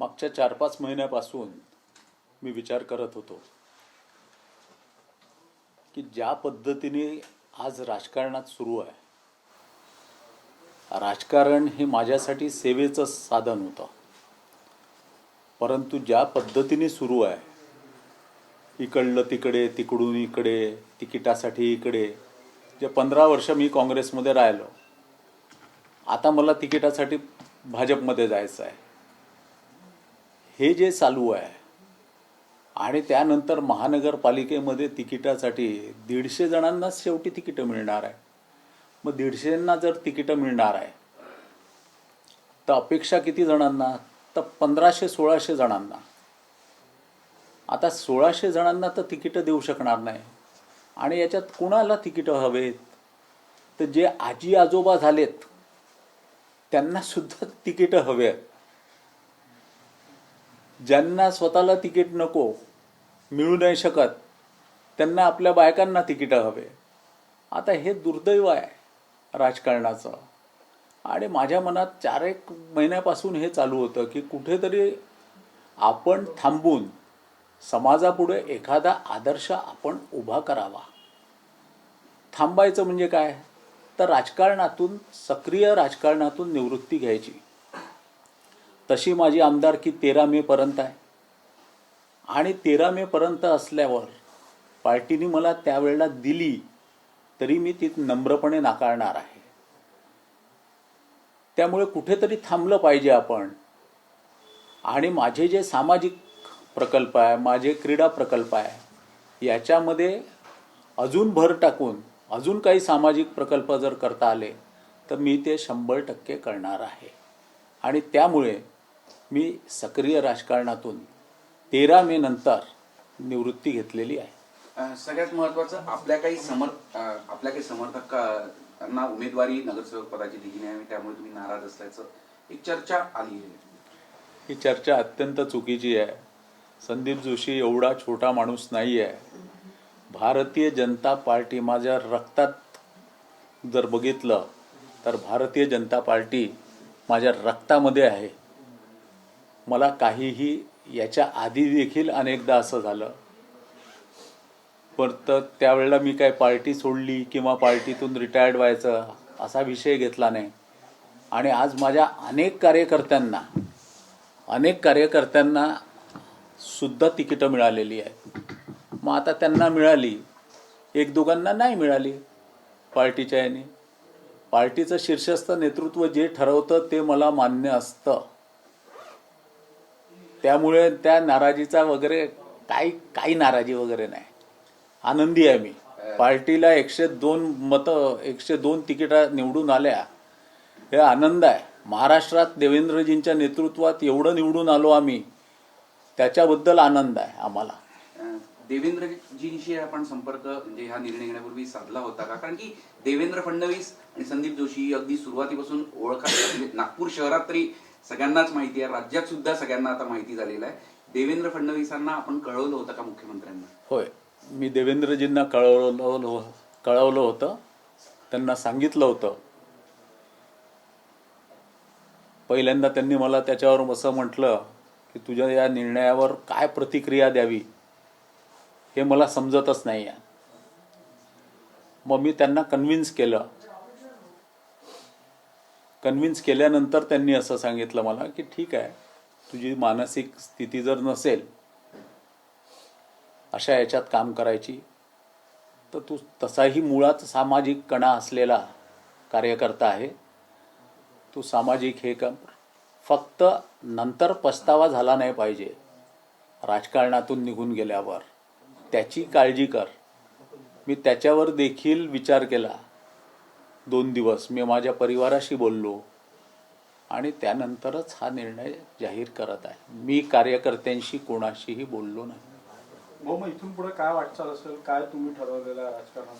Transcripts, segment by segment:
मागच्या 4-5 महिन्यापासून मी विचार करत होतो की ज्या पद्धतीने आज राजकारणात सुरू आहे, राजकारण हे माझ्यासाठी सेवेचं साधन होतं, परंतु ज्या पद्धतीने सुरू आहे, इकडलं तिकडे, तिकडून इकडे, तिकिटासाठी इकडे, जे 15 वर्ष मी काँग्रेसमध्ये राहिलो, आता मला तिकिटासाठी भाजपमध्ये जायचं आहे, हे जे चालू आहे, आणि त्यानंतर महानगरपालिकेमध्ये तिकिटासाठी 150 जणांनाच शेवटी तिकीटं मिळणार आहे. मग 150 जर तिकीटं मिळणार आहे तर अपेक्षा किती जणांना? तर 1500-1600 जणांना. आता 1600 जणांना तर तिकीटं देऊ शकणार नाही, आणि याच्यात कुणाला तिकीटं हवेत? तर जे आजी आजोबा झालेत त्यांना सुद्धा तिकीटं हवे आहेत. ज्यांना स्वतःला तिकीट नको, मिळू नाही शकत, त्यांना आपल्या बायकांना तिकीटं हवे. आता हे दुर्दैव आहे राजकारणाचं. आणि माझ्या मनात 4-1 महिन्यापासून हे चालू होतं की कुठेतरी आपण थांबून समाजापुढे एखादा आदर्श आपण उभा करावा. थांबायचं म्हणजे काय? तर राजकारणातून, सक्रिय राजकारणातून निवृत्ती घ्यायची. तशी माझी आमदारकी 13 मे पर्यंत आहे, आणि 13 मे पर्यंत असल्यावर पार्टीने मला त्यावेळेला दिली तरी मी ती नम्रपणे नाकारणार आहे. त्यामुळे कुठेतरी थांबलं पाहिजे आपण. आणि माझे जे सामाजिक प्रकल्प आहे, माझे क्रीडा प्रकल्प आहे, याच्यामध्ये अजून भर टाकून अजून काही सामाजिक प्रकल्प जर करता आले तर मी ते 100% करणार आहे. आणि त्यामुळे मी सक्रिय राजकारणातून 13 मे नंतर निवृत्ती घेतलेली आहे. सगळ्यात महत्त्वाचं, आपल्या काही समर्थकांना उमेदवारी नगरसेवक पदाची दिली नाही आणि त्यामुळे तुम्ही नाराज असल्याचं एक चर्चा आली आहे. ही चर्चा अत्यंत चुकीची आहे. संदीप जोशी एवढा छोटा माणूस नाही आहे. भारतीय जनता पार्टी माझ्या रक्तात जर बघितलं तर भारतीय जनता पार्टी माझ्या रक्तामध्ये आहे. मला काहीही याच्या आधी देखील अनेकदा असं झालं, पण त्यावेळेला मी काय पार्टी सोडली किंवा पार्टीतून रिटायर्ड व्हायचं असा विषय घेतला नाही. आणि आज माझ्या अनेक कार्यकर्त्यांना सुद्धा तिकीटं मिळालेली आहेत. मग आता त्यांना मिळाली, 1-2 नाही मिळाली पार्टीच्या याने. पार्टीचं शीर्षस्थ नेतृत्व जे ठरवतं ते मला मान्य असतं. त्यामुळे त्या नाराजीचा वगैरे काही नाराजी वगैरे नाही. आनंदी आहे मी. पार्टीला 102 तिकीटा निवडून आल्या, हे आनंद आहे. महाराष्ट्रात देवेंद्रजींच्या नेतृत्वात एवढं निवडून आलो आम्ही, त्याच्याबद्दल आनंद आहे आम्हाला. देवेंद्रजींशी आपण संपर्क म्हणजे हा निर्णय घेण्यापूर्वी साधला होता का? कारण की देवेंद्र फडणवीस आणि संदीप जोशी अगदी सुरुवातीपासून म्हणजे नागपूर शहरात तरी सगळ्यांनाच माहिती आहे, राज्यात सुद्धा सगळ्यांना आता माहिती झालेलं आहे. देवेंद्र फडणवीसांना आपण कळवलं होतं का मुख्यमंत्र्यांना? होय, मी देवेंद्रजींना कळवलं होतं. त्यांना सांगितलं होतं. पहिल्यांदा त्यांनी मला त्याच्यावर असं म्हटलं की तुझ्या या निर्णयावर काय प्रतिक्रिया द्यावी हे मला समजतच नाही आहे. मग मी त्यांना कन्व्हिन्स केल्यानंतर त्यांनी असं सांगितलं मला की ठीक आहे, तुझी मानसिक स्थिती जर नसेल अशा याच्यात काम करायची, तर तू तसाही मुळात सामाजिक कणा असलेला कार्यकर्ता आहे, तू सामाजिक हे काम फक्त नंतर पस्तावा झाला नाही पाहिजे राजकारणातून निघून गेल्यावर, त्याची काळजी कर. मी त्याच्यावर देखील विचार केला. 2 दिवस मी माझ्या परिवाराशी बोललो आणि त्यानंतरच हा निर्णय जाहीर करत आहे. मी कार्यकर्त्यांशी कोणाशीही बोललो नाही. मग इथून पुढे काय वाटचाल असेल, काय तुम्ही ठरवलेलं राजकारणात?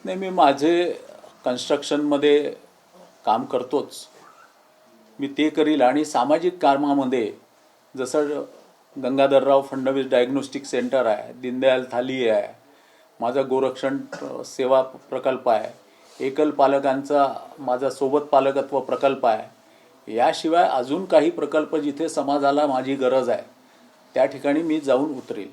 नाही, मी माझे कन्स्ट्रक्शनमध्ये काम करतोच, मी ते करील. आणि सामाजिक कामामध्ये जसं गंगाधरराव फडणवीस डायग्नोस्टिक सेंटर आहे, दीनदयाल थाली आहे, माझा गोरक्षण सेवा प्रकल्प आहे, एकल पालकांचा माझा सोबत पालकत्व प्रकल्प आहे, याशिवाय अजून काही प्रकल्प जिथे समाजाला माझी गरज आहे त्या ठिकाणी मी जाऊन उतरेल.